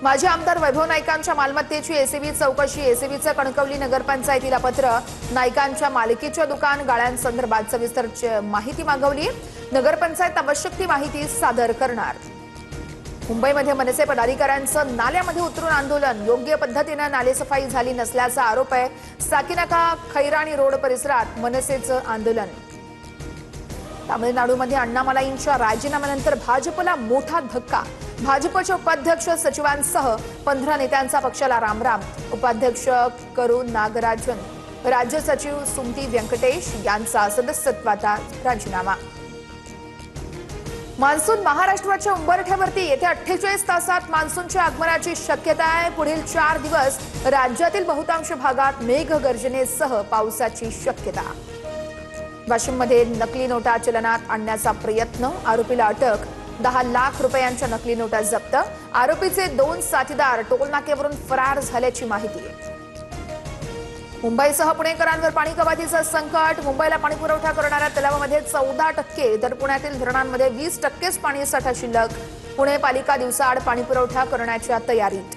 माजी आमदार वैभव नाईकांच्या मालमत्तेची एसीबी चौकशी। एसीबीचं कणकवली नगरपंचायतीला पत्र। नाईकांच्या मालकीच्या दुकान गाळ्यांसंदर्भात सविस्तर माहिती मागवली। नगरपंचायत आवश्यक ती माहिती सादर करणार। मुंबईमध्ये मनसे पदाधिकाऱ्यांचं नाल्यामध्ये उतरून आंदोलन। योग्य पद्धतीने नालेसफाई झाली नसल्याचा आरोप आहे। साकीनाका खैराणी रोड परिसरात मनसेचं आंदोलन। तामिळनाडूमध्ये अण्णामलाईंच्या राजीनाम्यानंतर भाजपला मोठा धक्का। भाजपचे उपाध्यक्ष सचिवांसह 15 नेत्यांचा पक्षाला रामराम। उपाध्यक्ष करू नागराजन, राज्य सचिव सुमती व्यंकटेश यांचा सदस्यत्वाचा राजीनामा। मान्सून महाराष्ट्राच्या उंबरठ्यावरती। येत्या 48 तासात मान्सूनच्या आगमनाची शक्यता आहे। पुढील 4 दिवस राज्यातील बहुतांश भागात मेघगर्जनेसह पावसाची शक्यता। वाशिममध्ये नकली नोटा चलनात आणण्याचा प्रयत्न। आरोपीला अटक। 10 लाख रुपयांच्या नकली नोटा जप्त। आरोपीचे 2 साथीदार टोलनाक्यावरून फरार झाल्याची माहिती। मुंबईसह पुणेकरांवर पाणी कपातीचं संकट। मुंबईला पाणी पुरवठा करणाऱ्या तलावामध्ये 14%, तर पुण्यातील धरणांमध्ये 20%च पाणी साठा शिल्लक। पुणे पालिका दिवसाआड पाणी पुरवठा करण्याच्या तयारीत।